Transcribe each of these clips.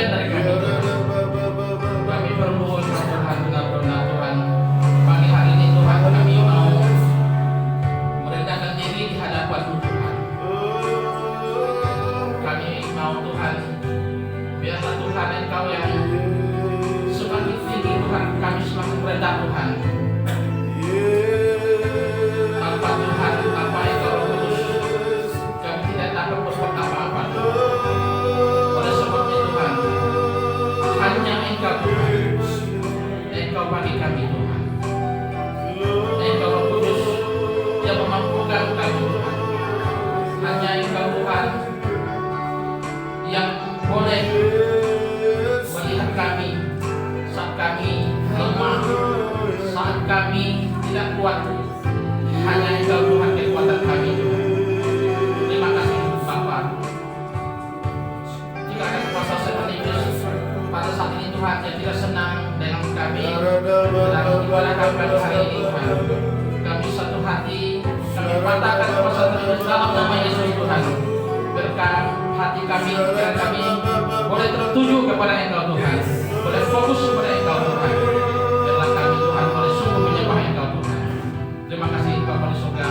bagian dari kami Tuhan. Kami bermohon Tuhan, benar-benar Tuhan, pagi hari ini Tuhan kami mau merendahkan diri di hadapan-Mu Tuhan. Kami mau Tuhan, biarlah Tuhan Engkau yang semakin tinggi Tuhan, kami semakin rendah Tuhan. Tanpa Tuhan, tanpa Engkau Roh Kudus, kami tidak dapat berbuat apa-apa Tuhan. Oleh sebabnya Tuhan, hanya Engkau Tuhan, Engkau bagi kami Tuhan. Engkau Roh Kudus yang memampukan kami Tuhan. Hanya Engkau Tuhan yang boleh melihat kami saat kami lemah, saat kami tidak kuat. Hanya Engkau Tuhan kekuatan kami Tuhan. Terima kasih Bapa. Jika ada kuasa sekaligus pada saat ini Tuhan yang tidak senang dengan kami dalam ibadah kami pada hari ini Tuhan, kami satu hati, kami katakan kuasa terus dalam nama Yesus Tuhan. Berkat hati kami, biar kami boleh tertuju kepada Engkau Tuhan, boleh fokus kepada Engkau Tuhan. Biarlah kami Tuhan boleh sungguh menyembah Engkau Tuhan. Terima kasih Engkau pada surga.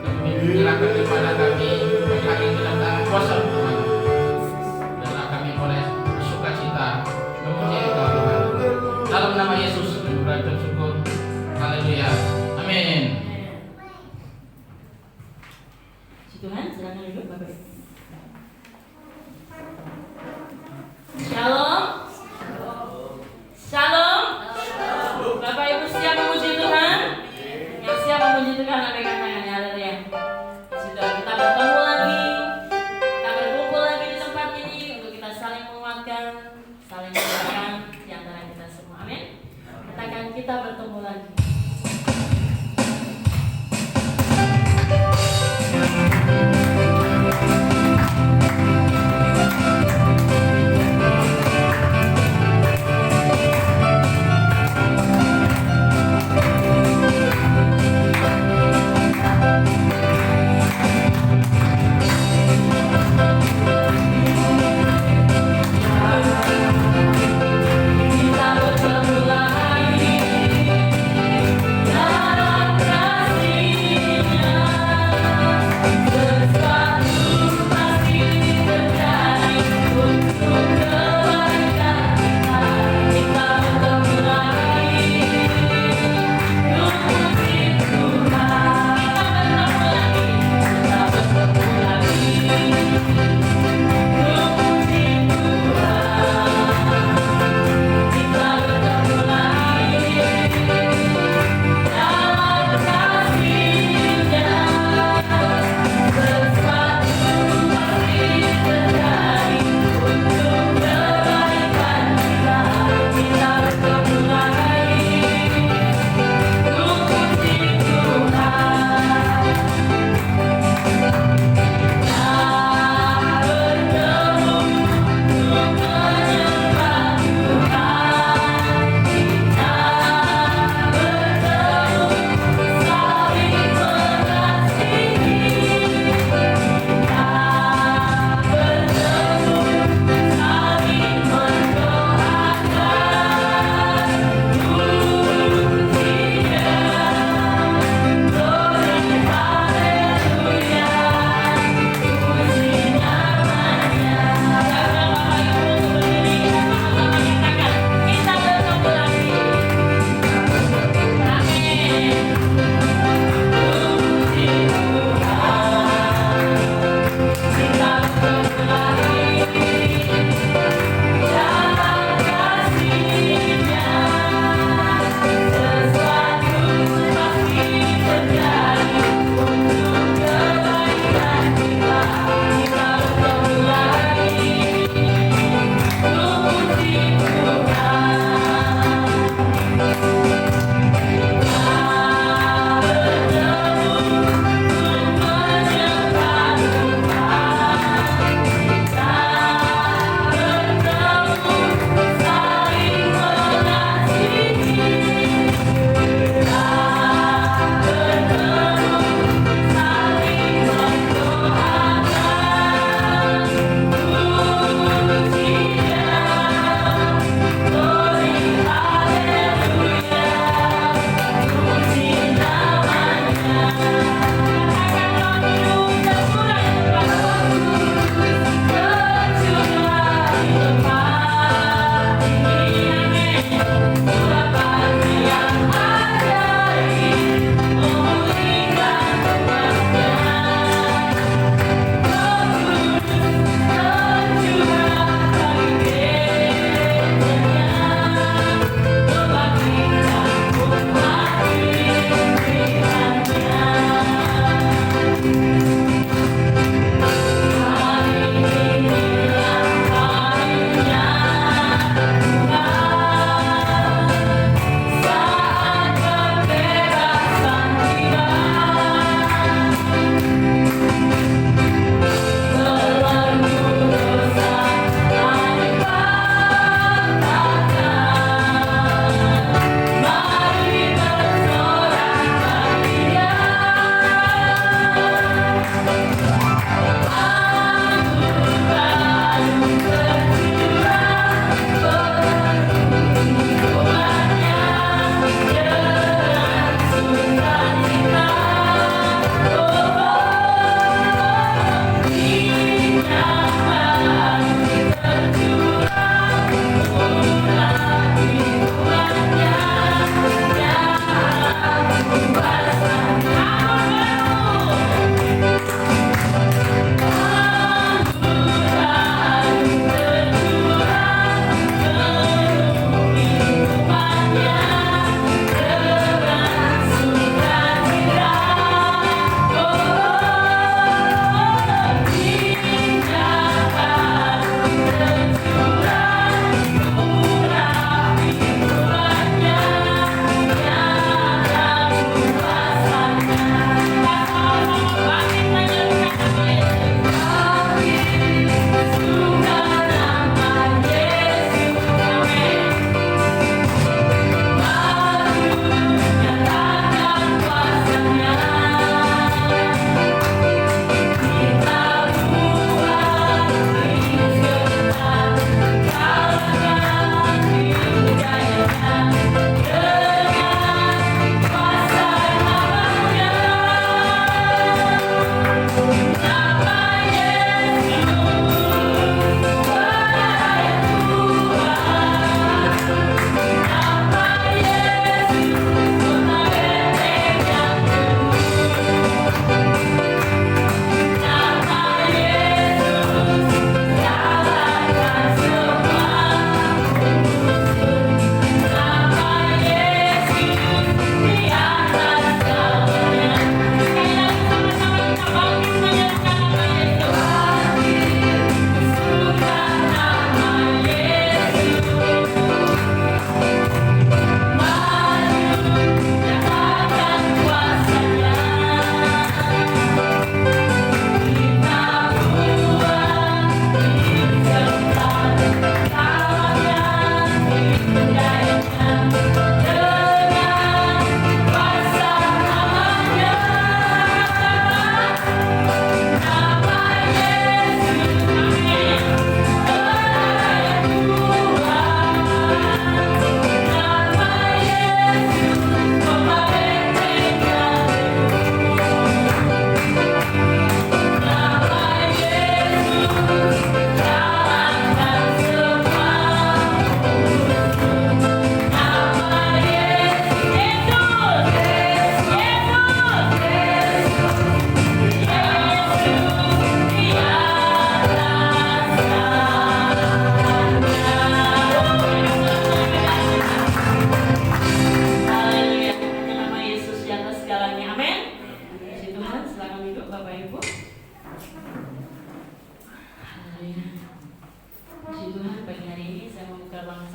Kami menyerahkan kepada kami bagi hari ini dalam tangan kuasa Tuhan. Biarlah kami boleh bersukacita memuji Engkau Tuhan. Dalam nama Yesus kami berdoa syukur. Haleluya. Amin. Tuhan, silakan duduk Bapak Ibu. Shalom. Shalom. Bapak Ibu siap memuji Tuhan? Yang siap memuji Tuhan angkat tangannya, haleluya. Sudah kita bertemu lagi, kita berkumpul lagi di tempat ini untuk kita saling menguatkan, saling mendoakan di antara kita semua. Amin. Katakan kita bertemu lagi. Kita bertemu lagi.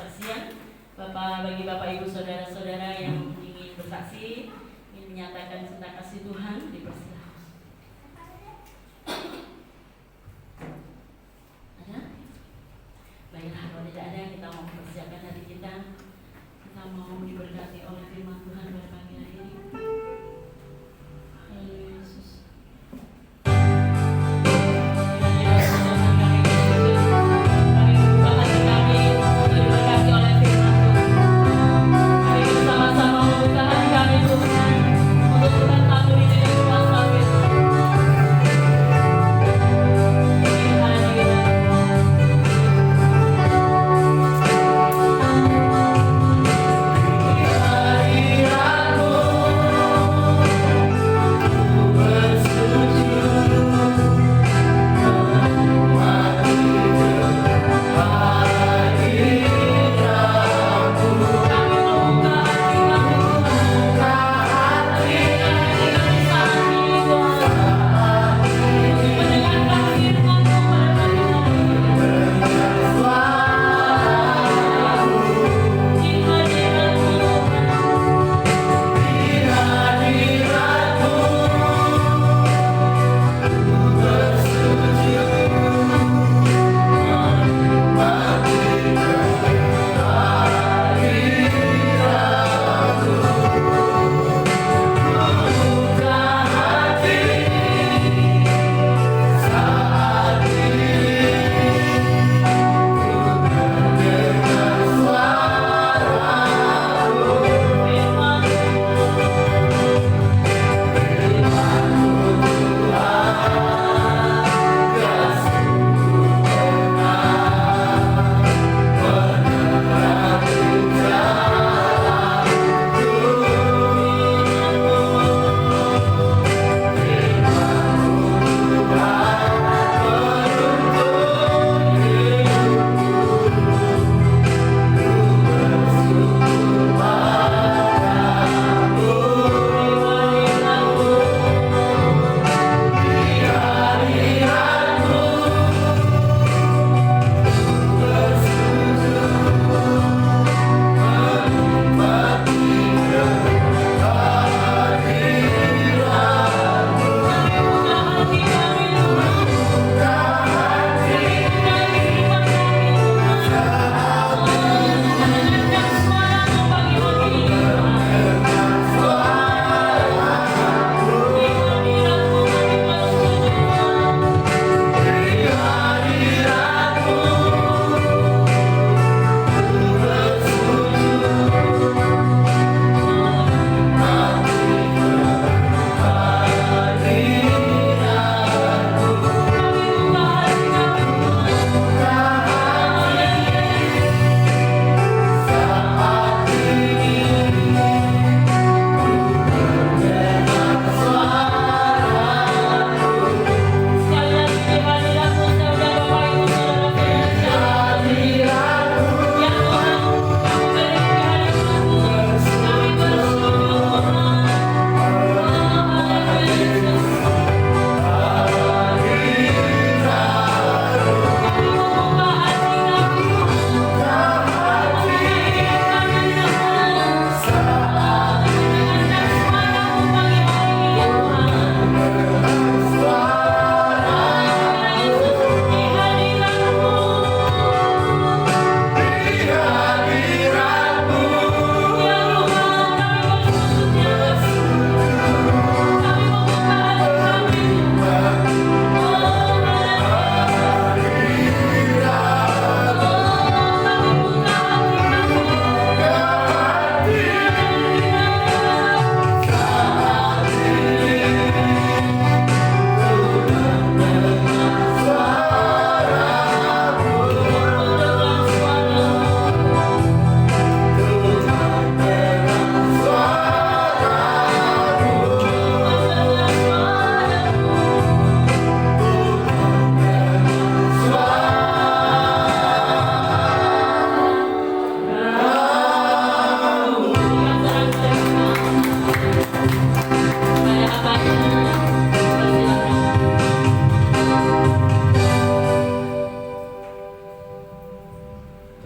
persaksian. Bagi Bapak Ibu Saudara-saudara yang ingin bersaksi, ingin menyatakan cinta kasih Tuhan, dipersilakan. Ada? Baiklah, kalau tidak ada, kita mau mempersiapkan hati kita. Kita mau diberkati oleh firman Tuhan pada pagi hari ini. Haleluya Yesus. Bersama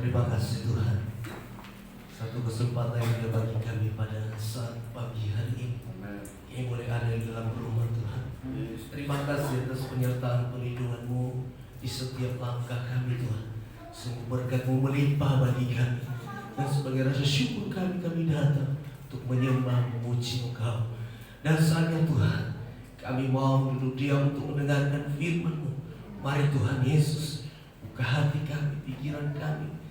Terima kasih Tuhan, satu kesempatan yang Dia bagi kami pada saat pagi hari ini yang boleh ada di dalam rumah Tuhan. Terima kasih atas penyertaan perlindungan-Mu di setiap langkah kami Tuhan. Sungguh berkat-Mu melimpah bagi kami, dan sebagai rasa syukur kami datang untuk menyembah memuji Engkau. Dan saatnya Tuhan, kami mau duduk diam untuk mendengarkan firman-Mu. Mari Tuhan Yesus, buka hati kami, pikiran kami,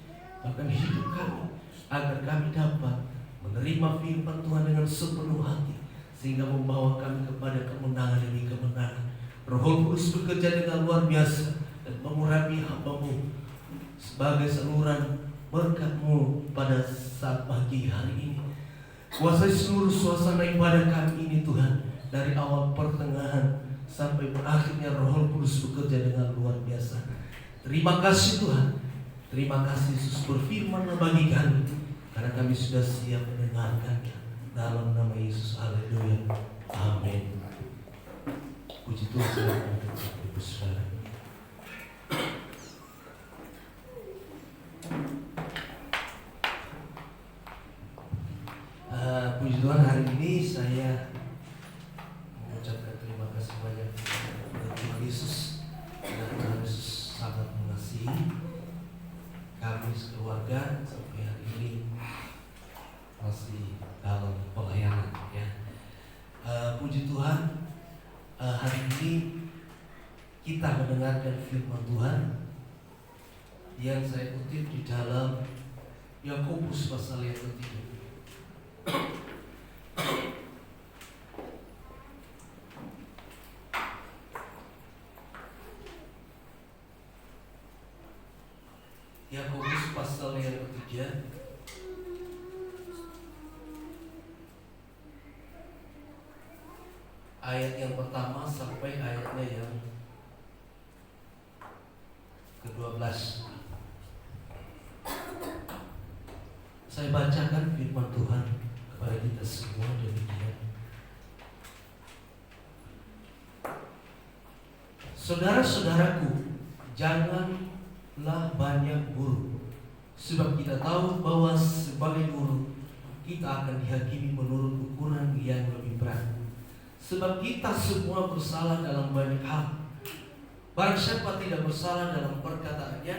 bahkan hidup kami, agar kami dapat menerima firman Tuhan dengan sepenuh hati, sehingga membawa kami kepada kemenangan demi kemenangan. Roh Kudus bekerja dengan luar biasa dan mengurapi hamba-Mu sebagai saluran berkat-Mu pada saat pagi hari ini. Kuasai seluruh suasana ibadah kami ini Tuhan, dari awal pertengahan sampai berakhirnya Roh Kudus bekerja dengan luar biasa. Terima kasih Tuhan. Terima kasih Yesus, berfirman bagi kami, karena kami sudah siap mendengarkannya. Dalam nama Yesus, haleluya, amin. Puji Tuhan, Ibu Saudara. Puji Tuhan, hari ini saya mengucapkan terima kasih banyak kepada Tuhan Yesus, karena Tuhan Yesus sangat mengasihi kami sekeluarga sampai hari ini masih dalam pelayanan ya. Puji Tuhan, hari ini kita mendengarkan firman Tuhan yang saya kutip di dalam Yakobus pasal yang ketiga. Yakobus pasal yang ketiga ayat yang pertama sampai ayatnya yang ke-12. Saya bacakan firman Tuhan kepada kita semua demikian. Saudara-saudaraku, janganlah banyak guru, sebab kita tahu bahwa sebagai guru kita akan dihakimi menurut ukuran yang lebih berat. Sebab kita semua bersalah dalam banyak hal. Barang siapa tidak bersalah dalam perkataannya,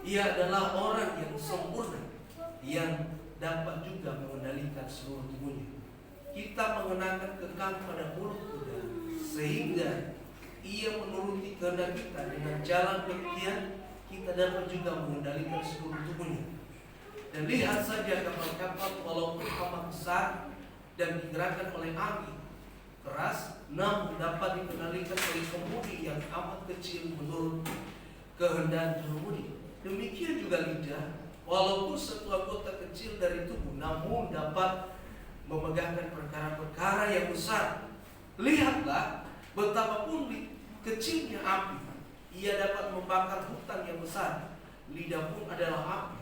ia adalah orang yang sempurna, yang dapat juga mengendalikan seluruh tubuhnya. Kita mengenakan kekang pada mulut kuda, sehingga ia menuruti kehendak kita. Dengan jalan demikian kita dapat juga mengendalikan seluruh tubuhnya. Dan lihat saja kapal-kapal walaupun amat besar dan digerakkan oleh angin keras, namun dapat dikendalikan oleh kemudi yang amat kecil menurut kehendak kemudi. Demikian juga lidah, walaupun satu anggota kecil dari tubuh, namun dapat memegahkan perkara-perkara yang besar. Lihatlah betapapun kecilnya api, ia dapat membakar hutan yang besar. Lidah pun adalah api,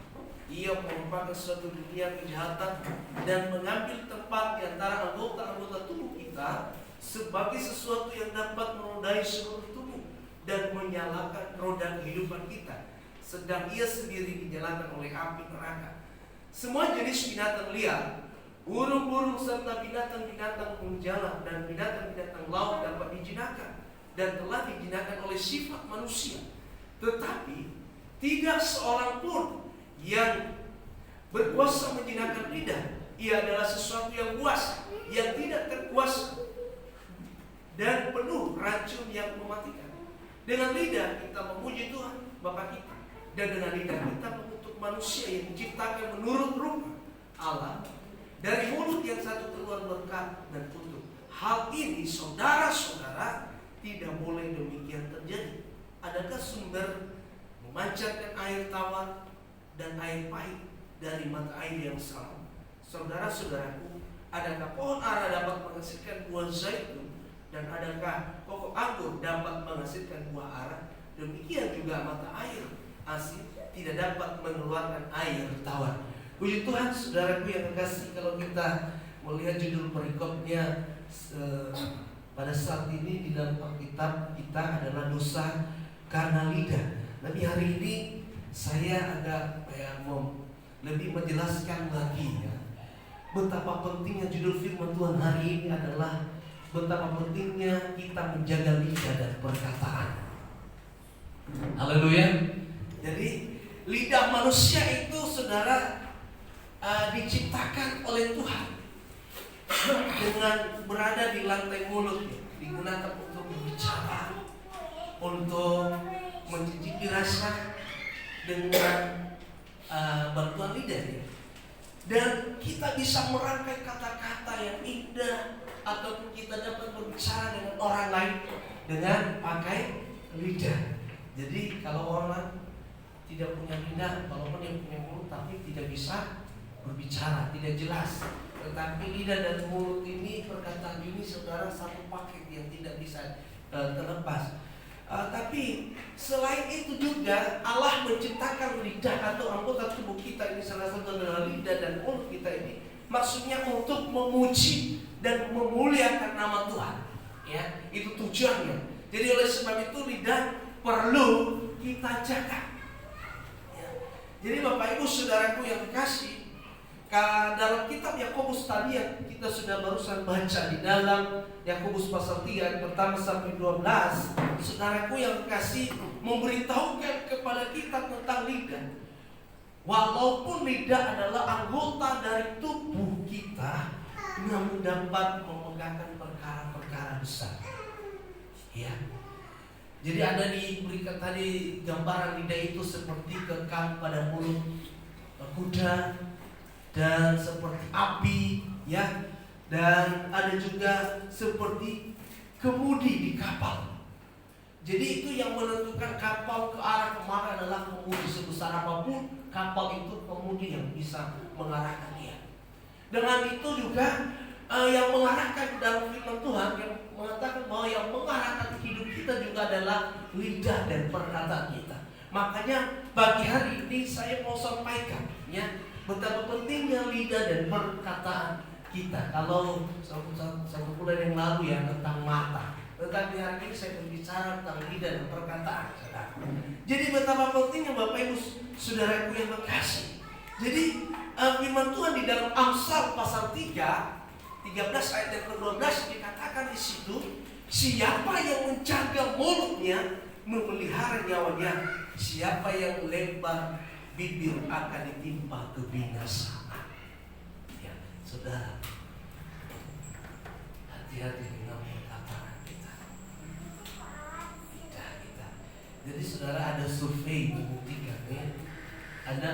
ia merupakan suatu dunia kejahatan dan mengambil tempat di antara anggota-anggota tubuh kita sebagai sesuatu yang dapat menodai seluruh tubuh dan menyalakan roda kehidupan kita, sedang ia sendiri dinyalakan oleh api neraka. Semua jenis binatang liar, burung-burung serta binatang-binatang menjala dan binatang-binatang laut dapat dijinakan dan telah dijinakan oleh sifat manusia. Tetapi tidak seorang pun yang berkuasa menjinakkan lidah. Ia adalah sesuatu yang buas, yang tidak terkuasa dan penuh racun yang mematikan. Dengan lidah kita memuji Tuhan Bapa kita, dan dengan lidah kita mengutuk manusia yang diciptakan menurut rupa Allah. Dari mulut yang satu keluar berkat dan kutuk. Hal ini saudara-saudara tidak boleh demikian terjadi. Adakah sumber memancarkan air tawar dan air pahit dari mata air yang sama? Saudara-saudaraku, adakah pohon ara dapat menghasilkan buah zaitun, dan adakah pokok anggur dapat menghasilkan buah ara? Demikian juga mata air asin tidak dapat mengeluarkan air tawar. Puji Tuhan, saudaraku yang terkasih, kalau kita melihat judul perikopnya pada saat ini di dalam Alkitab kita adalah dosa karena lidah. Tapi hari ini saya agak lebih menjelaskan lagi ya, betapa pentingnya judul firman Tuhan hari ini adalah betapa pentingnya kita menjaga lidah dan perkataan. Haleluya. Jadi lidah manusia itu saudara diciptakan oleh Tuhan dengan berada di lantai mulutnya, digunakan untuk berbicara, untuk mencicipi rasa dengan bantuan lidahnya. Dan kita bisa merangkai kata-kata yang indah, ataupun kita dapat berbicara dengan orang lain dengan pakai lidah. Jadi kalau orang tidak punya lidah, walaupun dia punya mulut tapi tidak bisa berbicara, tidak jelas. Tetapi lidah dan mulut ini, perkataan ini saudara, satu paket yang tidak bisa terlepas. Tapi selain itu juga Allah menciptakan lidah atau anggota tubuh kita ini, salah satu adalah lidah dan mulut kita ini, maksudnya untuk memuji dan memuliakan nama Tuhan. Ya, itu tujuannya. Jadi oleh sebab itu lidah perlu kita jaga. Ya. Jadi Bapak Ibu Saudaraku yang dikasih, dalam kitab Yakobus tadi yang kita sudah barusan baca di dalam Yakobus pasal 3 pertama sampai 12, saudaraku yang kasih memberitahukan kepada kita tentang lidah. Walaupun lidah adalah anggota dari tubuh kita, namun dapat memegangkan perkara-perkara besar. Ya. Jadi ada diberikan tadi gambaran lidah itu seperti kekang pada mulut kuda, dan seperti api, ya, dan ada juga seperti kemudi di kapal. Jadi itu yang menentukan kapal ke arah kemana adalah kemudi. Sebesar apapun kapal itu, kemudi yang bisa mengarahkan dia. Dengan itu juga yang mengarahkan dalam firman Tuhan yang mengatakan bahwa yang mengarahkan hidup kita juga adalah lidah dan perkataan kita. Makanya pagi hari ini saya mau sampaikan, ya, betapa pentingnya lidah dan perkataan kita. Kalau satu bulan yang lalu ya tentang mata, tetapi hari ini saya berbicara tentang lidah dan perkataan. Jadi betapa pentingnya Bapak Ibu Saudaraku yang terkasih. Jadi firman Tuhan di dalam Amsal pasal 3, 13 ayat yang ke-12 dikatakan di situ, siapa yang menjaga mulutnya memelihara nyawanya, siapa yang lebar bibir akan ditimpa kebinasaan. Ya, saudara, hati-hati dengan perkataan kita, lidah kita. Jadi saudara, ada survei membuktikan ya, ada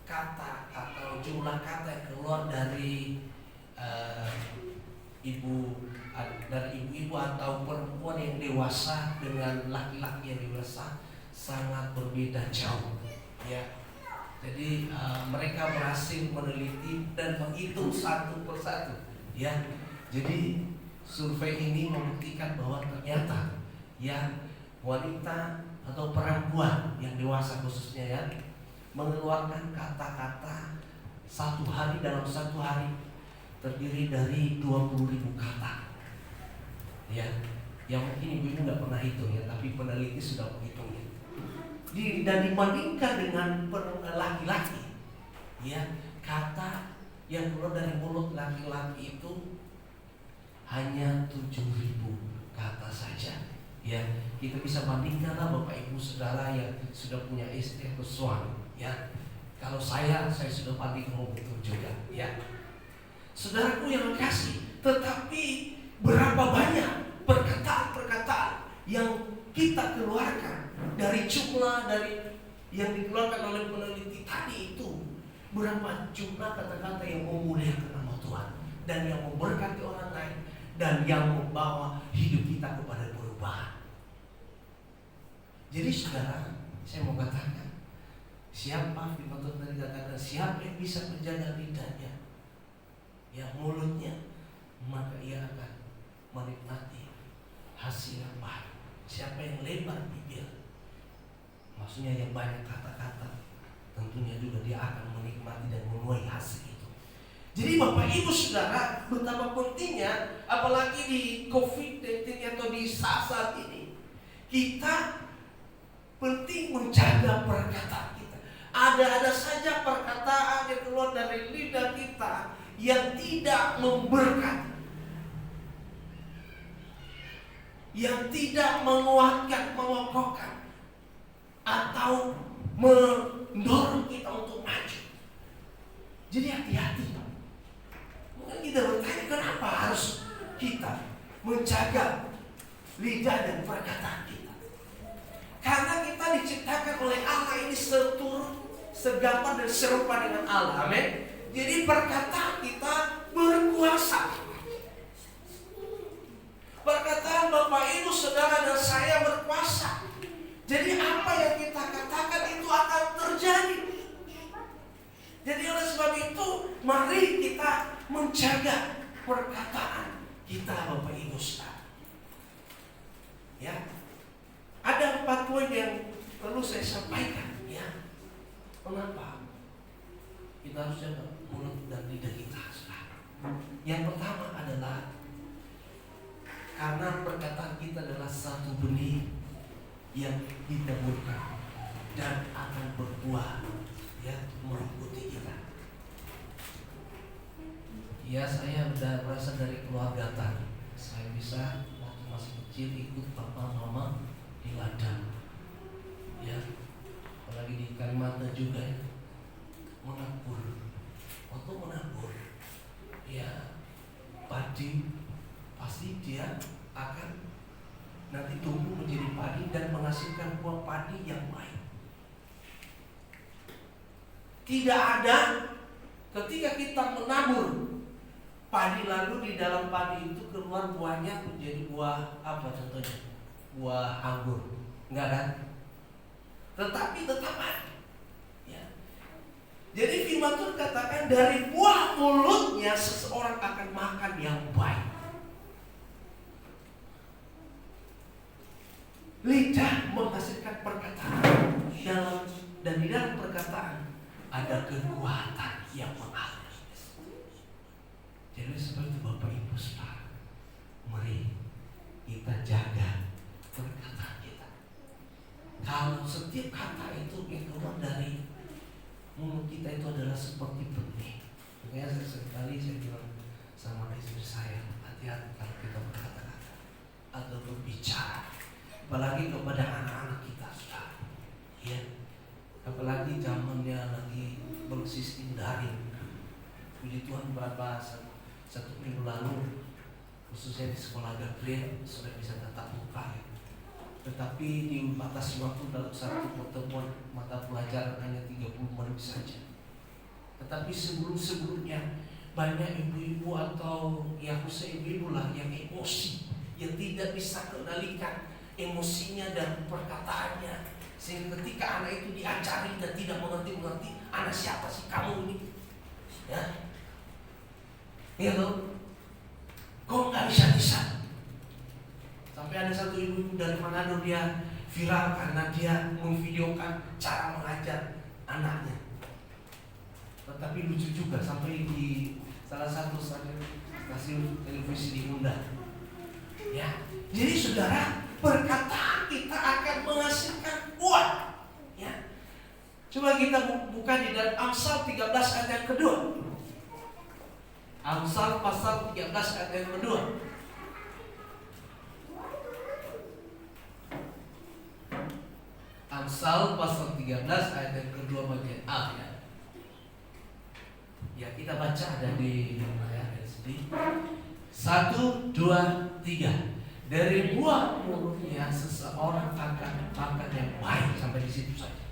kata atau jumlah kata yang keluar dari ibu-ibu atau perempuan yang dewasa dengan laki-laki yang dewasa sangat berbeda jauh. Ya, jadi mereka berhasil meneliti dan menghitung satu persatu. Ya, jadi survei ini membuktikan bahwa ternyata ya wanita atau perempuan yang dewasa khususnya ya mengeluarkan kata-kata satu hari dalam satu hari terdiri dari 20.000 kata. Ya, yang mungkin ibu-ibu nggak pernah hitung ya, tapi peneliti sudah menghitungnya. Dan dibandingkan dengan laki-laki, ya, kata yang keluar dari mulut laki-laki itu hanya 7.000 kata saja. Ya, kita bisa bandingkanlah Bapak Ibu Saudara yang sudah punya istri atau suami. Ya, kalau saya sudah bandingkan betul juga. Ya, saudaraku yang kasih, tetapi berapa banyak perkataan-perkataan yang kita keluarkan dari jumlah dari yang dikeluarkan oleh peneliti tadi itu, berapa jumlah kata-kata yang memuliakan nama Tuhan dan yang memberkati orang lain dan yang membawa hidup kita kepada perubahan. Jadi saudara, saya mau katakan, siapa firman Tuhan tadi katakan, siapa yang bisa menjaga lidahnya, ya mulutnya, maka ia akan menikmati hasil yang baik. Siapa yang lebar bibir, maksudnya yang banyak kata-kata, tentunya juga dia akan menikmati dan menuai hasil itu. Jadi Bapak Ibu Saudara, betapa pentingnya apalagi di COVID-19 atau di saat ini kita penting menjaga perkataan kita. Ada saja perkataan yang keluar dari lidah kita yang tidak memberkati, yang tidak menguatkan, mengokohkan, atau mendorong kita untuk maju. Jadi hati-hati. Mungkin kita bertanya, kenapa harus kita menjaga lidah dan perkataan kita? Karena kita diciptakan oleh Allah ini seturut, segambar dan serupa dengan Allah. Amin. Jadi perkataan kita berkuasa. Perkataan Bapak Ibu Saudara dan saya berkuasa. Jadi apa yang kita katakan itu akan terjadi. Jadi oleh sebab itu, mari kita menjaga perkataan kita, Bapak Ibu Saudara. Ya, ada 4 poin yang perlu saya sampaikan. Ya, kenapa kita harus jaga mulut dan lidah kita, Saudara? Yang pertama adalah karena perkataan kita adalah satu benih yang ditaburkan dan akan berbuah, ya, mengikuti kita. Ya, saya sudah berasal dari keluarga tani. Saya bisa waktu masih kecil ikut papa mama di ladang, ya, apalagi di Kalimantan juga, ya, menabur. Waktu menabur, ya, padi pasti dia akan nanti tumbuh menjadi padi dan menghasilkan buah padi yang baik. Tidak ada ketika kita menabur padi lalu di dalam padi itu keluar buahnya menjadi buah apa contohnya? Buah anggur. Enggak kan? Tetapi tetap ada. Ya. Jadi firman Tuhan katakan dari buah mulutnya seseorang akan makan yang baik. Lidah menghasilkan perkataan dan di dalam perkataan ada kekuatan yang mengalir. Jadi seperti Bapak Ibu Saudara, mari kita jaga perkataan kita. Kalau setiap kata itu yang keluar dari mulut kita itu adalah seperti benih. Makanya sekali saya bilang sama istri saya, hati-hati kalau kita berkata-kata atau berbicara, apalagi kepada anak-anak kita, Saudara. Ya, apalagi zamannya lagi bersistem daring. Puji Tuhan, berapa satu minggu lalu khususnya di sekolah Gabriel sudah bisa tatap muka, ya. Tetapi dibatasi waktu dalam satu pertemuan mata pelajaran hanya 30 menit saja. Tetapi sebelumnya banyak ibu-ibu atau ya khususnya ibu-ibu lah yang emosi, yang tidak bisa kendalikan emosinya dan perkataannya, sehingga ketika anak itu diajari dan tidak mengerti, anak siapa sih kamu ini? Ya, iya loh, kok nggak bisa? Sampai ada satu ibu dari Manado, dia viral karena dia memvideokan cara mengajar anaknya. Tetapi lucu juga, sampai di salah satu stasiun televisi diundang. Ya, jadi saudara, perkataan kita akan menghasilkan buah. Ya. Coba kita buka di dalam Amsal 13 ayat yang kedua. Amsal pasal 13 ayat yang kedua. Amsal pasal 13 ayat yang kedua bagian A, ya. Ya, kita baca ada di layar SD. 1, 2, 3. Dari buah mulutnya seseorang akan makan yang baik. Sampai di situ saja.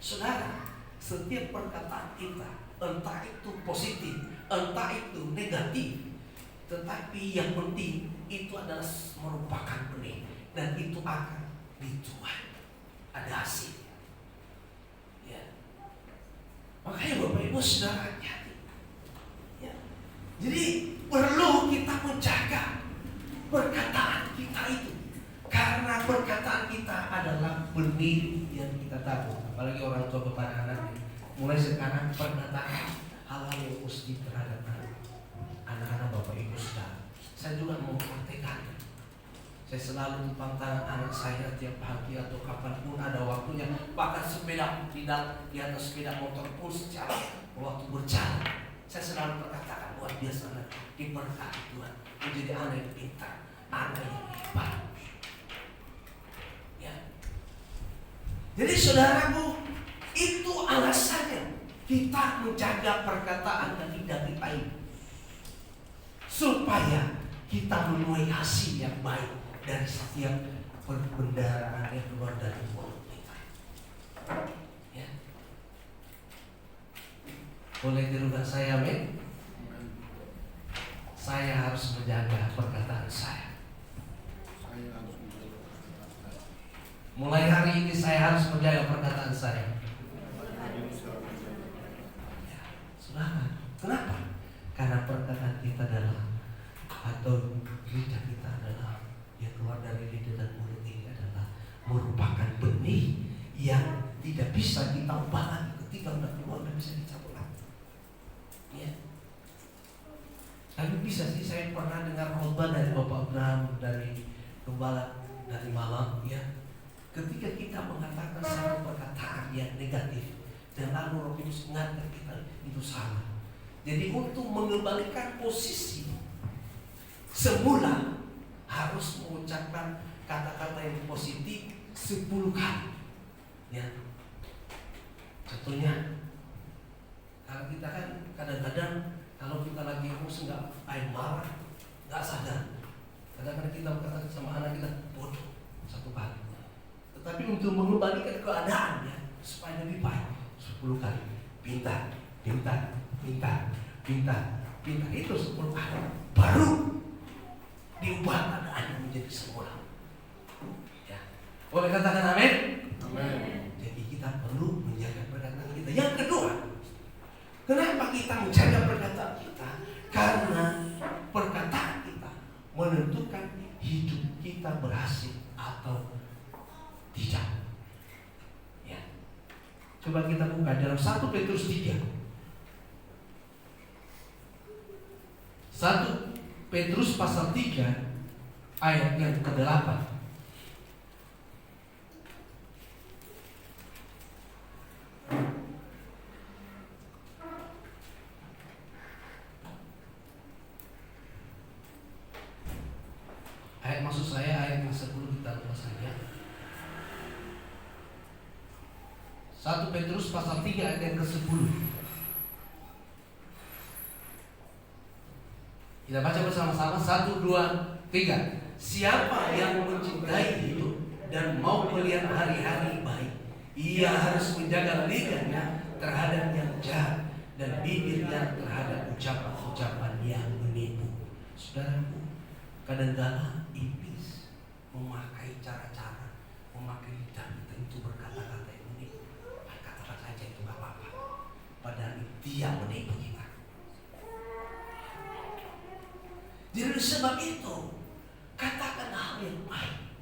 Saudara, setiap perkataan kita, entah itu positif, entah itu negatif, tetapi yang penting itu adalah merupakan benih dan itu akan dituai. Ada hasil. Ya. Makanya Bapak Ibu Saudara hati-hati. Ya. Jadi perlu kita menjaga perkataan kita itu, karena perkataan kita adalah benih yang kita tabur. Apalagi orang tua kepada anak, mulai sekarang perkataan hal-hal yang positif terhadap anak-anak Bapak Ibu Saudara. Saya juga mau praktekkan. Saya selalu tumpang tangan anak saya tiap pagi atau kapanpun ada waktunya. Bahkan sepeda tidak di atas sepeda motor pun secara waktu berjalan. Saya selalu berkatakan luar biasa anak diberkati Tuhan, menjadi anak yang pintar, anak yang hebat. Ya. Jadi saudaraku, itu alasannya kita menjaga perkataan dan lidah kita ini, supaya kita menuai hasil yang baik dari setiap perbendaharaan yang keluar dari mulut kita. Ya. Boleh tirukan saya, amin? Saya harus menjaga perkataan saya. Mulai hari ini saya harus menjaga perkataan saya. Ya, saudara, kenapa? Karena perkataan kita adalah, atau lidah kita adalah, yang keluar dari lidah dan mulut ini adalah merupakan benih yang tidak bisa kita ubah lagi. Ketika sudah keluar tidak bisa dicabut lagi. Ya. Tapi bisa sih, saya pernah dengar khotbah dari Bapak Abraham, dari Gembala dari Malang, ya. Ketika kita mengatakan satu perkataan yang negatif dan lalu Roh Kudus mengajar kita, itu salah. Jadi untuk mengembalikan posisi semula harus mengucapkan kata-kata yang positif 10 kali. Ya. Contohnya, kalau kita kan kadang-kadang kalau kita lagi emosi nggak marah, nggak sadar. Kadang-kadang kita berkata sama anak kita bodoh 1 kali. Tetapi untuk mengembalikan keadaannya supaya lebih baik 10 kali. Pintar, pintar, pintar, pintar, pintar, itu 10 kali. Baru diubah keadaannya menjadi semula. Ya. Boleh katakan amin? Amin. Jadi kita perlu menjaga perkataan kita. Yang kedua, kenapa kita menjaga perkataan kita? Karena perkataan kita menentukan hidup kita berhasil atau tidak. Ya. Coba kita buka dalam 1 Petrus 3. 1 Petrus pasal 3 ayat yang ke-8. Ayat maksud saya ayat yang 10 kita lupa saja. 1 Petrus pasal 3 ayat yang ke-10. Kita baca bersama-sama 1, 2, 3. Siapa yang mencintai hidup dan mau melihat hari-hari baik, ia harus menjaga lidahnya terhadap yang jahat dan bibirnya terhadap ucapan-ucapan yang menipu. Saudaraku, kadang-kala iblis memakai cara-cara, memakai lidah kita itu berkata-kata yang menipu. Katakan saja itu gak apa-apa, padahal dia menipu kita. Jadi sebab itu katakan hal yang baik.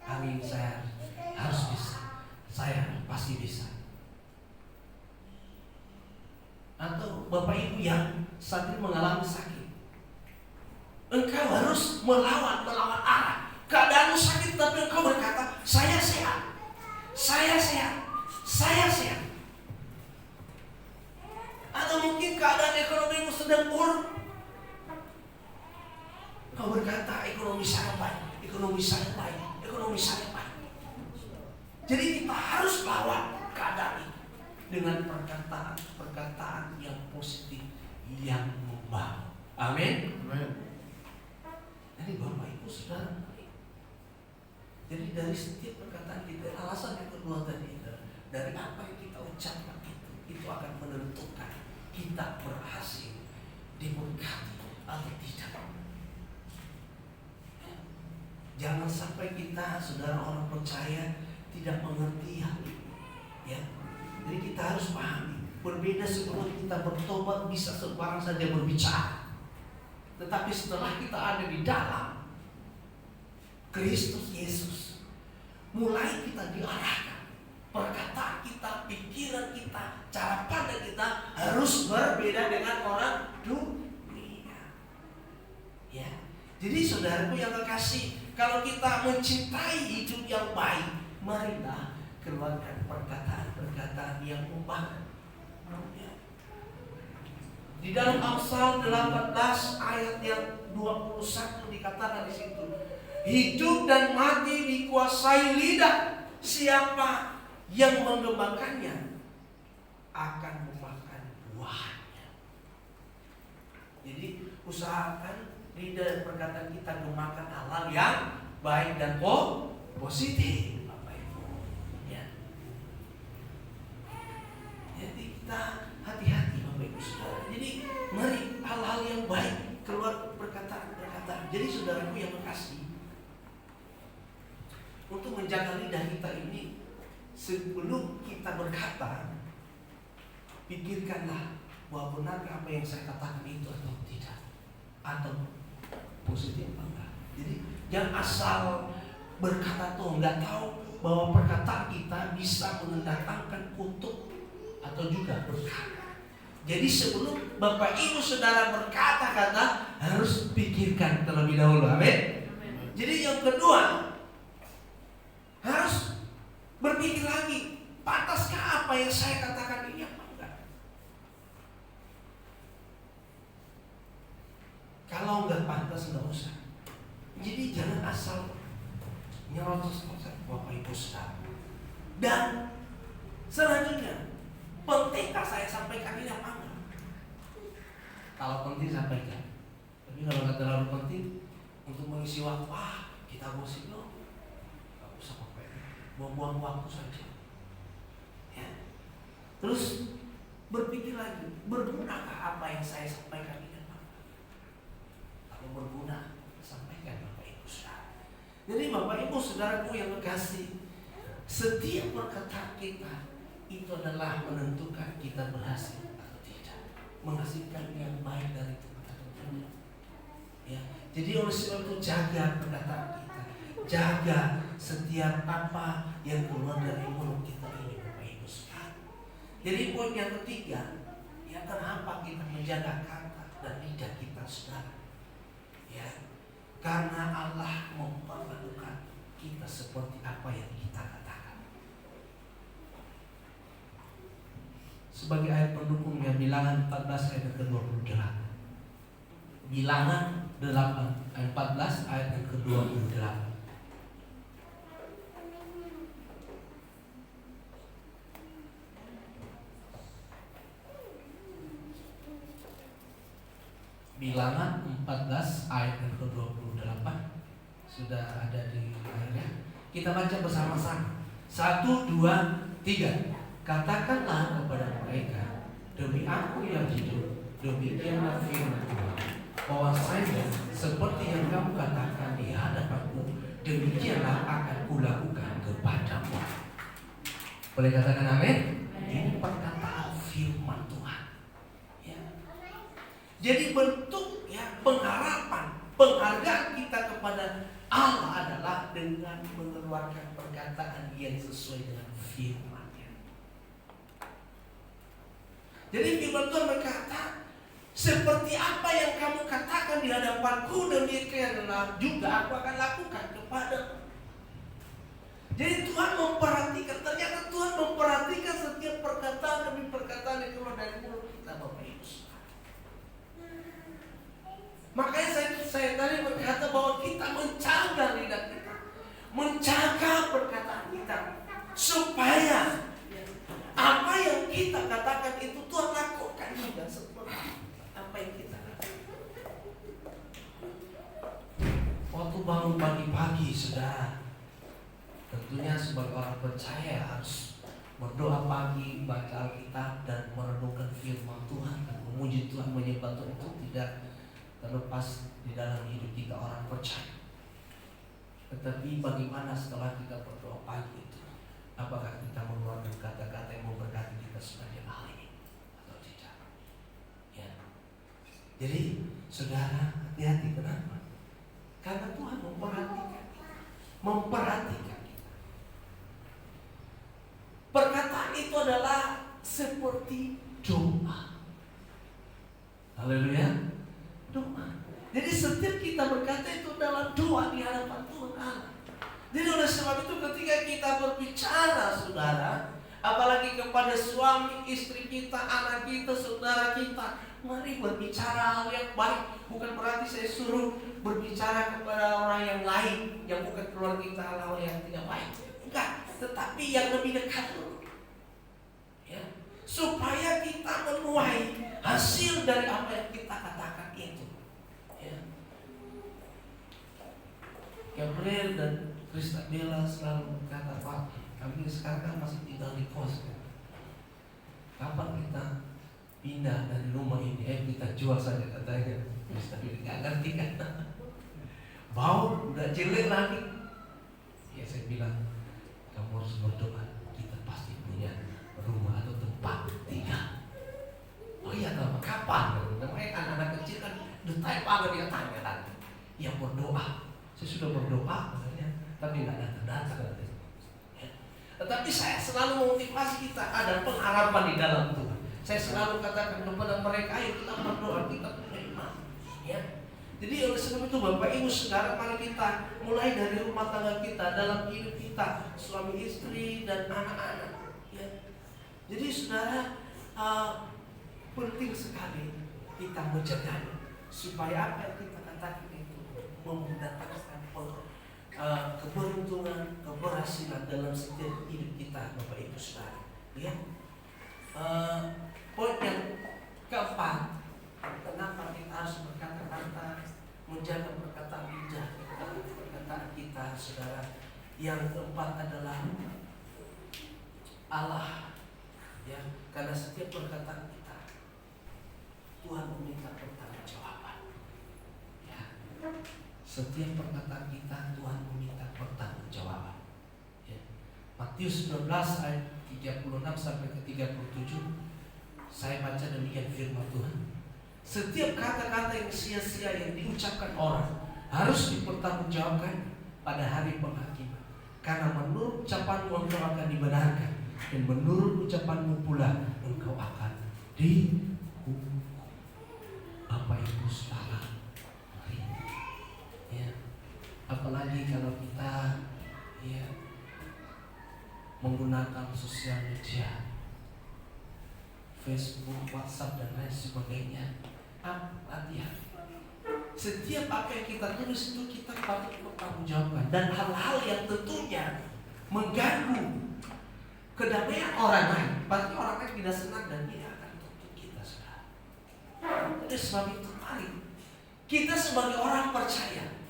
Hari ini saya harus bisa, saya pasti bisa. Atau Bapak Ibu yang saat ini mengalami sakit, engkau harus melawan arah. Keadaanmu sakit tapi engkau berkata, saya sehat, saya sehat, saya sehat. Atau mungkin keadaan ekonomimu sedang buruk, engkau berkata ekonomi saya baik, ekonomi saya baik, ekonomi saya baik. Jadi kita harus lawan keadaan itu dengan perkataan yang positif, yang membangun. Amin. Jadi Bapak Ibu Saudara, jadi dari setiap perkataan kita, alasan yang kedua tadi, dari apa yang kita ucapkan itu akan menentukan kita berhasil diberkati atau tidak. Jangan sampai kita, saudara orang percaya, tidak mengerti hal ini. Ya. Jadi kita harus pahami, berbeda sebelum kita bertobat bisa sembarang saja berbicara. Tetapi setelah kita ada di dalam Kristus Yesus, mulai kita diarahkan. Perkataan kita, pikiran kita, cara pandang kita harus berbeda dengan orang dunia. Ya. Jadi saudaraku yang kekasih, kalau kita mencintai hidup yang baik, marilah keluarkan perkataan-perkataan yang membangun. Di dalam Amsal 18 ayat yang 21 dikatakan di situ, hidup dan mati dikuasai lidah. Siapa yang mengembangkannya akan memakan buahnya. Jadi usahakan lidah dan perkataan kita memakan hal yang baik dan positif, Bapak Ibu. Ya. Jadi kita hati-hati, Bapak Ibu Saudara. Jadi mari hal-hal yang baik keluar perkataan-perkataan. Jadi saudaraku yang kekasih, untuk menjaga lidah kita ini, sebelum kita berkata, pikirkanlah bahwa benarkah apa yang saya katakan itu atau tidak, atau positif apa enggak. Jadi jangan asal berkata tuh nggak tahu bahwa perkataan kita bisa mendatangkan kutuk atau juga berkah. Jadi sebelum Bapak Ibu Saudara berkata-kata, harus pikirkan terlebih dahulu. Amin. Jadi yang kedua, harus berpikir lagi, pantaskah apa yang saya katakan ini apa enggak? Kalau enggak pantas, enggak usah. Jadi jangan asal nyerocos Bapak Ibu Saudara. Dan selanjutnya, pentingkah saya sampaikan ini apa enggak? Kalau penting sampaikan. Tapi kalau enggak terlalu penting untuk mengisi waktu, kita gosip loh, enggak usah pakai, buang-buang waktu saja. Ya. Terus berpikir lagi, bergunakah apa yang saya sampaikan ini? Kalau berguna, sampaikan Bapak Ibu Saudara. Jadi Bapak Ibu Saudaraku yang kekasih, setiap perkataan kita itu adalah menentukan kita berhasil atau tidak, menghasilkan yang baik dari Tuhan. Ya, jadi oleh sebab itu jaga perkataan kita, jaga setiap apa yang keluar dari mulut kita ini, Bapak Ibu Saudara. Jadi poin yang ketiga, ya kenapa kita menjaga kata dan lidah kita, saudara? Ya, karena Allah memperlakukan kita seperti apa yang kita katakan. Sebagai ayat pendukungnya, Bilangan 14 ayat ke-28. Bilangan 8 ayat 14 ayat yang ke-28. Bilangan 14 ayat yang ke-28 sudah ada di layarnya. Kita baca bersama-sama. 1, 2, 3. Katakanlah kepada mereka, demi Aku yang hidup, demikianlah firman Tuhan, bahwasanya seperti yang kamu katakan di hadapanku, demikianlah akan kulakukan kepadamu. Boleh katakan amin? Ini perkataan firman Tuhan. Ya. Jadi bentuk ya pengharapan, penghargaan kita kepada Allah adalah dengan mengeluarkan perkataan yang sesuai dengan firman-Nya. Jadi firman Tuhan berkata, seperti apa yang kamu katakan di hadapanku, demikianlah juga Aku akan lakukan kepadamu. Jadi Tuhan memperhatikan, ternyata Tuhan memperhatikan setiap perkataan demi perkataan yang keluar dari mulut kita, Bapak Ibu. Makanya saya tadi berkata bahwa kita menjaga lidah kita, menjaga perkataan kita, supaya apa yang kita katakan itu Tuhan lakukan juga seperti apa yang kita katakan. Waktu bangun pagi-pagi, saudara, tentunya sebagai orang percaya harus berdoa pagi, baca Alkitab dan merenungkan firman Tuhan dan memuji Tuhan, menyembah Tuhan. Itu tidak terlepas di dalam hidup kita orang percaya. Tetapi bagaimana setelah kita berdoa pagi itu? Apakah kita mengeluarkan kata-kata yang memberkati kita sepanjang hari ini atau tidak? Ya. Jadi saudara, hati-hati. Kenapa? Karena Tuhan memperhatikan kita. Memperhatikan kita. Perkataan itu adalah seperti doa. Haleluya. Doa. Jadi setiap kita berkata itu dalam doa di hadapan Tuhan Allah. Jadi oleh sebab itu ketika kita berbicara saudara, apalagi kepada suami, istri kita, anak kita, saudara kita, mari berbicara hal yang baik. Bukan berarti saya suruh berbicara kepada orang yang lain yang bukan keluarga kita hal yang tidak baik. Enggak, tetapi yang lebih dekat dulu. Ya, supaya kita menuai hasil dari apa yang kita katakan itu. Ya. Gabriel dan Kristabella selalu berkata, Pak, kami sekarang kan masih tinggal di kos. Kapan kita pindah dari rumah ini? Kita jual saja katanya. Kristabella nggak ngerti kan? Bau udah jelek lagi. Ya saya bilang, kamu harus berdoa. Kita pasti punya rumah atau tempat tinggal. Oh iya, kapan? Namanya anak-anak kecil kan detail banget dia tanya tadi. Ya berdoa. Saya sudah berdoa katanya, tapi nggak datang-datang. Ya. Tetapi saya selalu memotivasi kita ada pengharapan di dalam Tuhan. Saya selalu katakan kepada mereka, ayo kita berdoa, kita punya iman. Ya. Jadi oleh sebab itu Bapak Ibu Saudara, mari kita mulai dari rumah tangga kita, dalam hidup kita, suami istri dan anak-anak. Ya. Jadi saudara, penting sekali kita menjaga supaya apa yang kita katakan itu mendatangkan keberuntungan, keberhasilan dalam setiap hidup kita, Bapak Ibu Saudara. Ya. Poin yang keempat, kenapa kita harus berkata-kata, menjaga perkataan lidah, perkataan kita, saudara. Yang keempat adalah Allah. Ya, karena setiap perkataan kita Tuhan meminta pertanggungjawaban. Ya. Setiap perkataan kita Tuhan meminta pertanggungjawaban. Ya. Matius 19 ayat 36 sampai ke 37. Saya baca demikian firman Tuhan. Setiap kata-kata yang sia-sia yang diucapkan orang harus dipertanggungjawabkan pada hari penghakiman. Karena menurut ucapanmu engkau akan dibenarkan, dan menurut ucapanmu pula engkau akan dihukum. Bapak Ibu Saudara, ya, apalagi kalau kita ya menggunakan sosial media, Facebook, WhatsApp dan lain sebagainya. Hati-hati. Setiap apa yang kita tulis itu kita patut bertanggungjawabkan, dan hal-hal yang tentunya mengganggu kedamaian orang lain, pasti orang lain tidak senang dan dia akan tuntut kita. Oleh sebab itu mari kita sebagai orang percaya,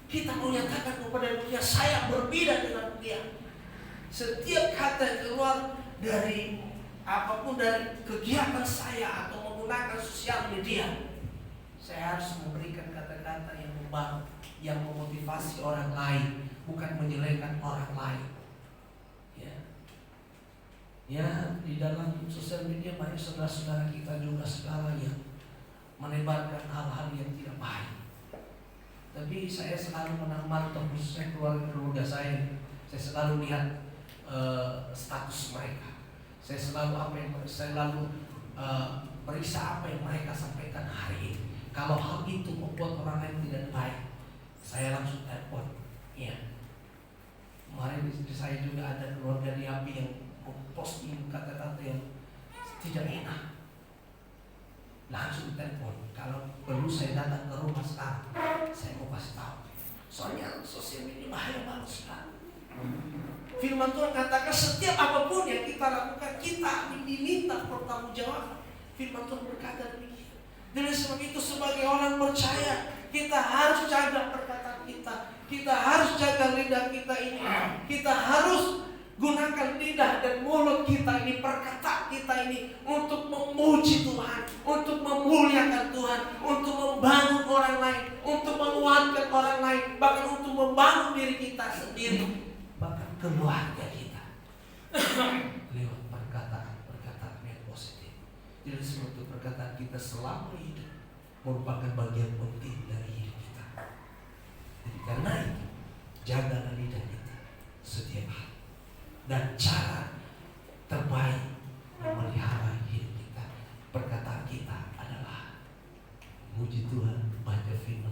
kita menyatakan kepada dunia, saya berbeda dengan dunia. Setiap kata yang keluar dari apapun dari kegiatan saya atau menggunakan sosial media, saya harus memberikan kata-kata yang membangun, yang memotivasi orang lain, bukan menjelekan orang lain. Ya, ya, di dalam sosial media banyak saudara-saudara kita juga sekarang yang menebarkan hal-hal yang tidak baik. Tapi saya selalu menamati, khususnya keluarga saya selalu lihat status mereka. Saya selalu periksa apa yang mereka sampaikan hari ini. Kalau hal itu membuat orang lain tidak baik, saya langsung telepon. Ya. Kemarin di saya juga ada keluarga di api yang memposting kata-kata yang tidak enak. Langsung telepon. Kalau perlu saya datang ke rumah sekarang, saya mau kasih tahu. Soalnya sosial media bahaya banget sekali. Firman Tuhan katakan setiap apapun yang kita lakukan, kita diminta pertanggungjawaban. Firman Tuhan berkata demikian. Jadi sebab itu sebagai orang percaya, kita harus jaga perkataan kita. Kita harus jaga lidah kita ini. Kita harus gunakan lidah dan mulut kita ini, perkataan kita ini untuk memuji Tuhan, untuk memuliakan Tuhan, untuk membangun orang lain, untuk menguatkan orang lain, bahkan untuk membangun diri kita sendiri, bahkan keluarga kita lewat perkataan yang positif. Jadi suatu perkataan kita selama hidup merupakan bagian penting dari hidup kita. Jadi karena itu jagalah lidah kita setiap hari. Dan cara terbaik memelihara hidup kita, perkataan kita adalah puji Tuhan, baca firman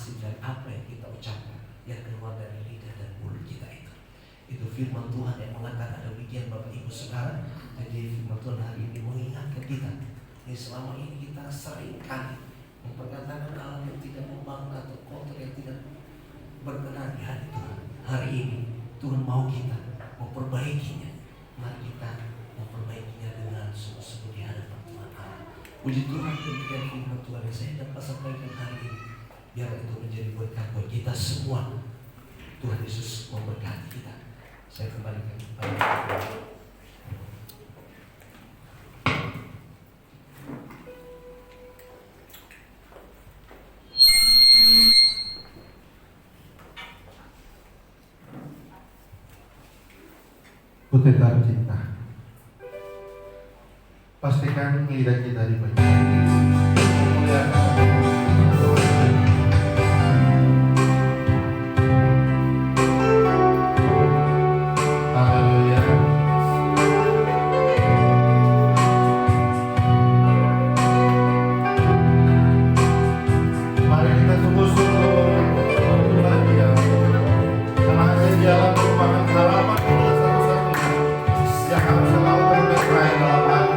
masing-masing dari apa yang kita ucapkan, yang keluar dari lidah dan mulut kita itu. Itu firman Tuhan yang mengatakan demikian Bapak Ibu Saudara. Jadi firman Tuhan hari ini mengingatkan kita. Selama ini kita seringkali memperkatakan hal yang tidak membangun atau kotor yang tidak berkenan di hati Tuhan. Hari ini Tuhan mau kita memperbaikinya. Mari kita memperbaikinya dengan sungguh-sungguh di hadapan Tuhan Allah. Puji Tuhan, demikian firman Tuhan yang saya dapat sampaikan hari ini. Biar itu menjadi berkat buat kita semua. Tuhan Yesus memberkati kita. Saya kembalikan kepada Tuhan. Putri tercinta, pastikan lidah kita dibaca. Haleluya. Mari kita sungguh-sungguh menyembah Dia, karena hanya Dialah merupakan harapan kita satu-satunya yang harus selalu terberkati dalam hati.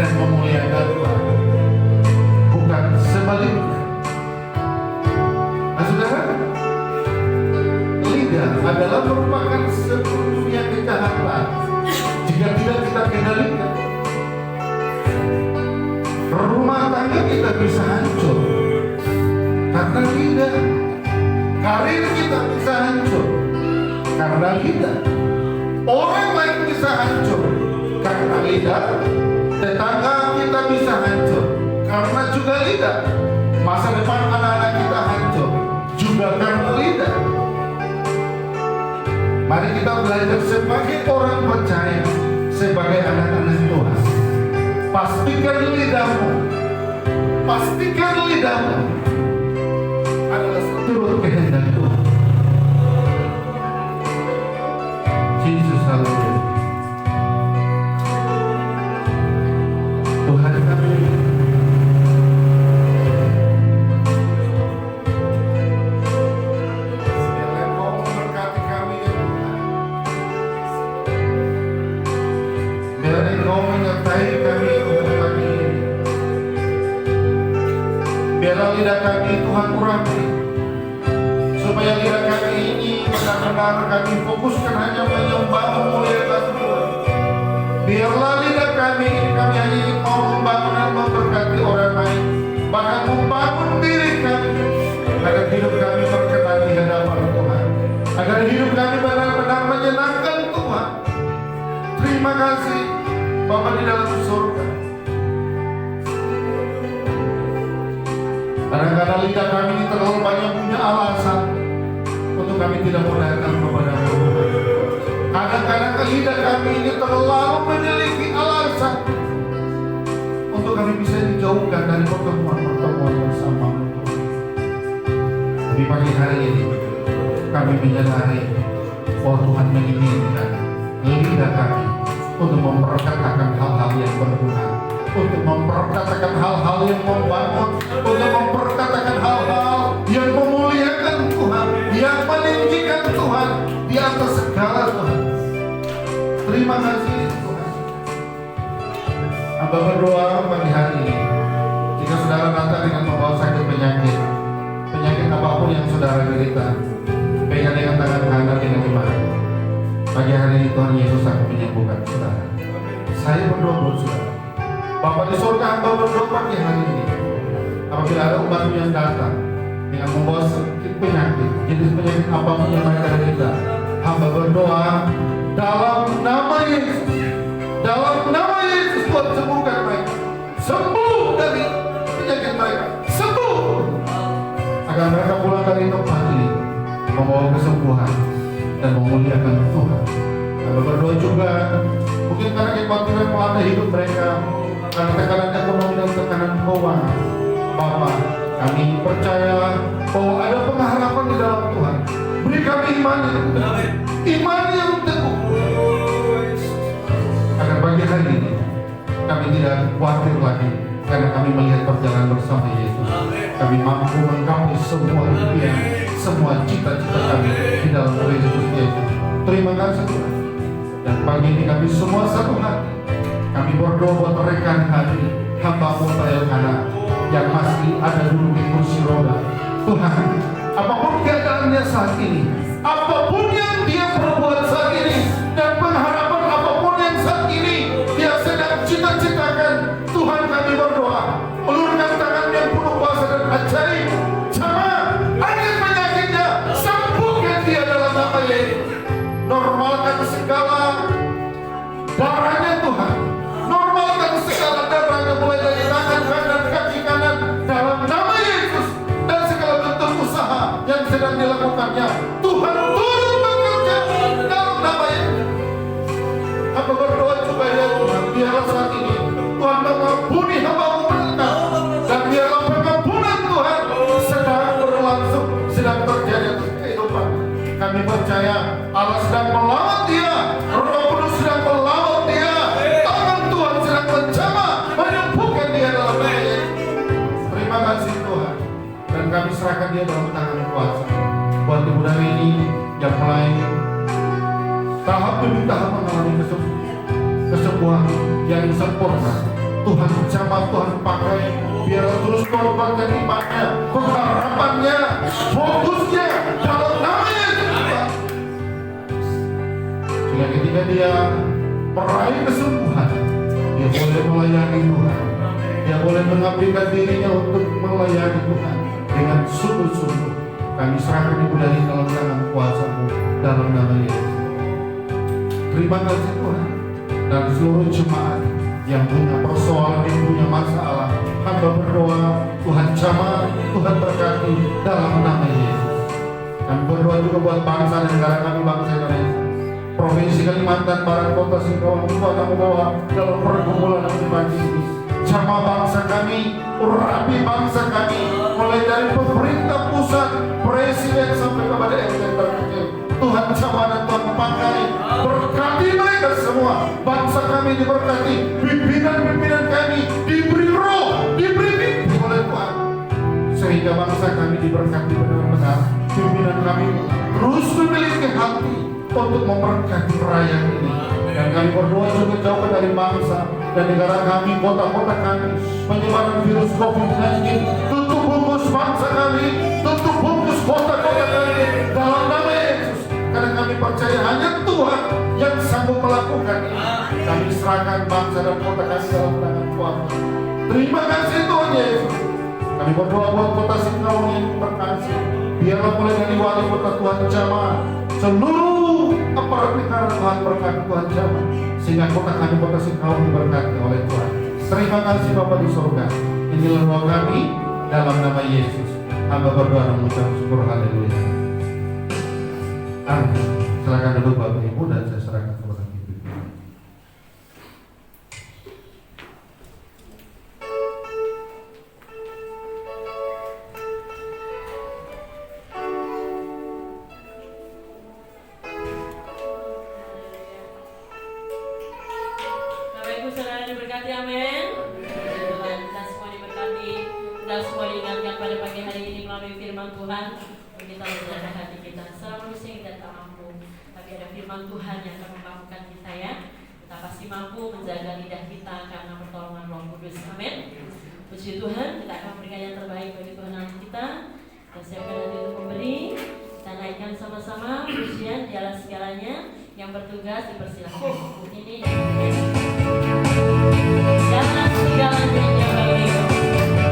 dan memuliakan Tuhan, bukan sebaliknya. Nah, saudara, lidah adalah merupakan sepenuhnya kejahatan jika tidak kita kendalikan. Rumah tangga kita bisa hancur karena lidah. Karir kita bisa hancur karena lidah. Orang lain bisa hancur karena lidah. Tetangga kita bisa hancur karena juga lidah. Masa depan anak-anak kita hancur juga karena lidah. Mari kita belajar sebagai orang percaya, sebagai anak-anak Tuhan. Pastikan lidahmu adalah seturut kehendak Tuhan. Yesus, haleluya. Tuhan kami, biarlah Engkau memberkati kami ya Tuhan. Biarlah Engkau menyertai kami untuk pagi ini. Biarlah lidah kami Tuhan urapi, supaya lidah kami ini benar-benar kami fokuskan hanya menyembah memuliakan Tuhan. Biarlah lidah kami ini kami hanya ingin mau membangun dan memberkati orang lain, bahkan membangun diri kami, agar hidup kami berkenan di hadapan Tuhan, agar hidup kami benar-benar menyenangkan Tuhan. Terima kasih Bapa di dalam surga. Kadang-kadang lidah kami ini terlalu banyak punya alasan untuk kami tidak mau datang kepada Tuhan. Kadang-kadang lidah kami ini terlalu memiliki alasan untuk kami bisa dijauhkan dari pertemuan-pertemuan bersama Tuhan. Tapi pagi hari ini kami menyadari bahwa Tuhan menginginkan lidah kami untuk memperkatakan hal-hal yang berguna, untuk memperkatakan hal-hal yang membangun, untuk memperkatakan hal-hal yang memuliakan Tuhan, yang meninggikan Tuhan di atas segala Tuhan. Terima kasih Tuhan. Hamba berdoa pagi hari ini, jika saudara datang dengan membawa sakit penyakit apapun yang saudara derita, pegang dengan tangan kanan dengan iman. Pagi hari ini Tuhan Yesus akan menyembuhkan saudara. Saya berdoa buat saudara. Bapa di surga, hamba berdoa pagi hari ini, apabila ada umatmu yang datang dengan membawa sakit penyakit, jenis penyakit apapun yang mereka derita, hamba berdoa dalam nama Yesus, Tuhan sembuhkan mereka, sembuh dari penyakit mereka, sembuh, agar mereka pulang dari tempat ini membawa kesembuhan dan memuliakan Tuhan. Hamba berdoa juga, mungkin karena kekhawatiran melanda hidup mereka, karena tekanan ekonomi dan tekanan keuangan, Bapa, kami percaya bahwa ada pengharapan di dalam Tuhan. Beri kami iman yang teguh, agar pagi hari ini kami tidak khawatir lagi, karena kami melihat perjalanan bersama Yesus. Kami mampu menggapai semua impian, semua cita-cita kami di dalam Kristus Yesus. Terima kasih Tuhan. Dan pagi ini kami semua satu hati, kami berdoa buat rekan hati hamba-Mu Elkana yang masih ada dulu di kursi roda. Tuhan, apapun keadaannya saat ini, apapun yang dia perbuat saat ini, dan pengharapan apapun yang saat ini dia sedang cita-citakan, Tuhan kami berdoa, ulurkan tangan yang penuh kuasa dan ajaib, jamah angin penyakitnya, sembuhkan dia dalam nama Yesus. Normalkan segala darahnya Tuhan, normalkan segala darahnya mulai dari tangan kanan, kaki kanan dalam nama Yesus, dan segala bentuk usaha yang sedang dilakukannya Tuhan turut bekerja dalam nama Yesus. Hamba berdoa juga ya Tuhan, biarlah saat ini Tuhan mengampuni hamba-Mu mereka, dan biarlah pengampunan Tuhan sedang berlangsung, sedang terjadi atas kehidupan. Kami percaya Allah sedang melawat dia, Roh Kudus sedang melawat dia, tangan Tuhan sedang menjamah menyembuhkan dia dalam nama Yesus. Terima kasih Tuhan, dan kami serahkan dia dalam tangan kuasa. Buat ibu dari ini yang mulai tahap demi tahap mengalami kesembuhan yang sempurna, Tuhan jamah, Tuhan pakai. Biar terus korbankan imannya, pengharapannya, fokusnya dalam nama Yesus Tuhan. Sehingga ketika dia meraih kesembuhan, dia boleh melayani Tuhan. Dia boleh mengabdikan dirinya untuk melayani Tuhan dengan sungguh-sungguh. Kami serahkan Ibu dari dalam tangan kuasa-Mu dalam nama Yesus. Terima kasih Tuhan. Dan seluruh jemaat yang punya persoalan, yang punya masalah, hamba berdoa, Tuhan jamah, Tuhan berkati dalam nama Yesus. Kami berdoa juga buat bangsa dan negara kami, bangsa Indonesia, Provinsi Kalimantan Barat, Kota Singkawang, Kota Membawa dalam pergumulan yang pagi ini. Jamah bangsa kami, urapi bangsa kami, mulai dari pemerintah pusat, presiden sampai kepada RT terkecil. Tuhan jamah dan Tuhan pakai, berkati mereka semua. Bangsa kami diberkati, pimpinan-pimpinan kami diberi roh, diberi mimpi oleh Tuhan, sehingga bangsa kami diberkati benar-benar. Pimpinan kami terus memiliki hati untuk memberkati rakyat ini. Dan kami berdoa juga jauhkan dari bangsa dan negara kami, kota-kota kami, penyebaran virus COVID-19. Tutup bungkus bangsa kami, tutup bungkus kota-kota kami dalam nama Yesus. Karena kami percaya hanya Tuhan yang sanggup melakukan ini. Kami serahkan bangsa dan kota kami dalam tangan Tuhan. Terima kasih Tuhan Yesus. Kami berdoa buat Kota Singkawang yang berkasih. Biarlah mulai dari wali kota Tuhan jamah, seluruh aparat negara Tuhan berkati, Tuhan jamah, sehingga kota kami, Kota Singkawang diberkati oleh Tuhan. Terima kasih Bapa di surga. Inilah doa kami dalam nama Yesus. Hamba berdoa dan mengucap syukur. Haleluya. Amin. Silakan duduk Bapak Ibu dan saya serahkan kepada Ibu. Bapak Ibu saudara diberkati, amin. Tuhan kita semua diberkati, kita semua diingatkan pada pagi hari ini melalui firman Tuhan. Kita menjaga hati kita, seorang manusia yang tidak mampu, tapi ada firman Tuhan yang akan memampukan kita ya. Kita pasti mampu menjaga lidah kita karena pertolongan Roh Kudus, amin. Puji Tuhan, kita akan memberikan yang terbaik bagi Tuhan Allah kita. Kita siapkan hati untuk memberi. Kita naikkan sama-sama pujian di atas segalanya. Yang bertugas dipersilakan. Ini yang di atas segalanya yang baik. Bersama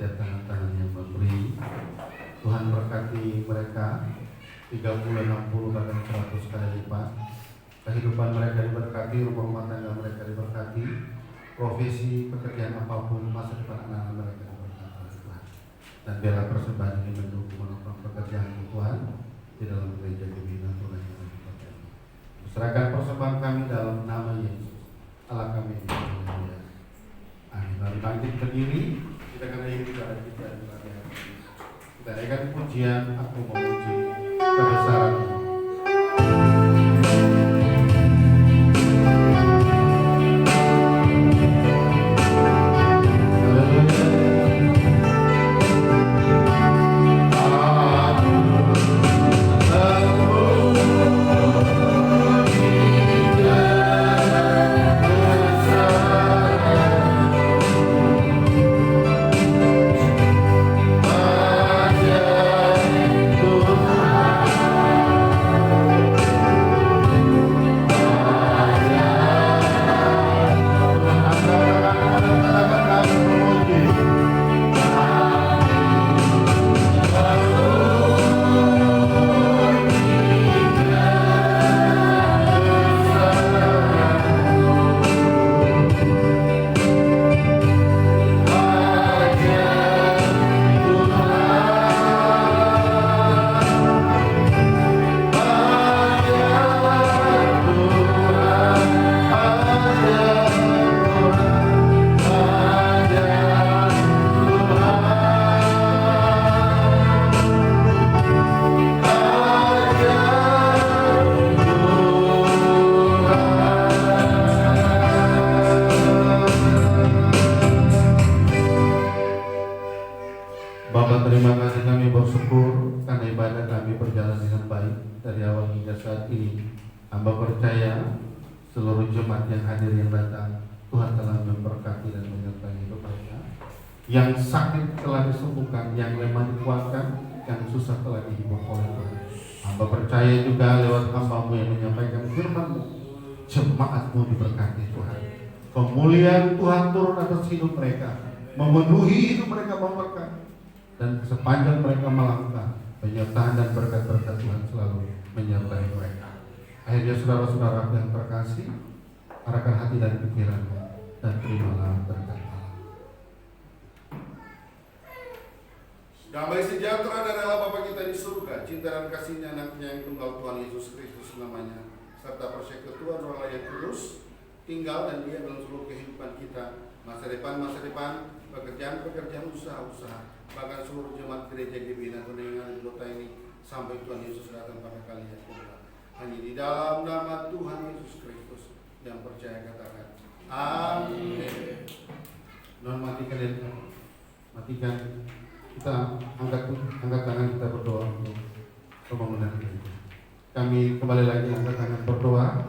setiap tangan-tangan yang memberi. Tuhan berkati mereka 30, 60, bahkan 100 kali lipat. Kehidupan mereka diberkati, rumah tangga mereka diberkati, profesi, pekerjaan apapun, masa depan anak-anak mereka diberkati oleh Tuhan. Dan bela persembahan ini mendukung menopang pekerjaan Tuhan di dalam gereja Gebina Tuhan yang diberkati. Serahkan persembahan kami dalam nama Yesus, Allah kami yang mulia. Amin. Mari bangkit berdiri, kita akan ikuti cara kita di pagi hari ini. Kita naikkan pujian, aku memuji kebesaran-Mu. Bapa, terima kasih, kami bersyukur karena ibadah kami berjalan dengan baik dari awal hingga saat ini. Hamba percaya seluruh jemaat yang hadir yang datang, Tuhan telah memberkati dan menyertai hidup mereka. Yang sakit telah disembuhkan, yang lemah dikuatkan, yang susah telah dihibur oleh Tuhan. Hamba percaya juga lewat hamba-Mu yang menyampaikan firman-Mu, jemaat-Mu diberkati Tuhan. Kemuliaan Tuhan turun atas hidup mereka, memenuhi hidup mereka berkat. Dan sepanjang mereka melangkah, penyertaan dan berkat-berkat Tuhan selalu menyertai mereka. Akhirnya saudara-saudara yang terkasih, arahkan hati dan pikiranmu dan terimalah berkat Allah. Damai sejahtera dari Allah Bapa kita di surga, cinta dan kasih-Nya anaknya yang tunggal Tuhan Yesus Kristus namanya, serta persekutuan Tuhan Roh yang kudus tinggal dan dia dalam seluruh kehidupan kita, masa depan, pekerjaan, usaha, bahkan seluruh jemaat gereja Gebina Kuningan di kota ini sampai Tuhan Yesus datang pada kalian kedua. Hanya di dalam nama Tuhan Yesus Kristus yang percaya katakan amin. Non matikan kita angkat tangan, kita berdoa untuk pembangunan gereja. Kami kembali lagi angkat tangan berdoa.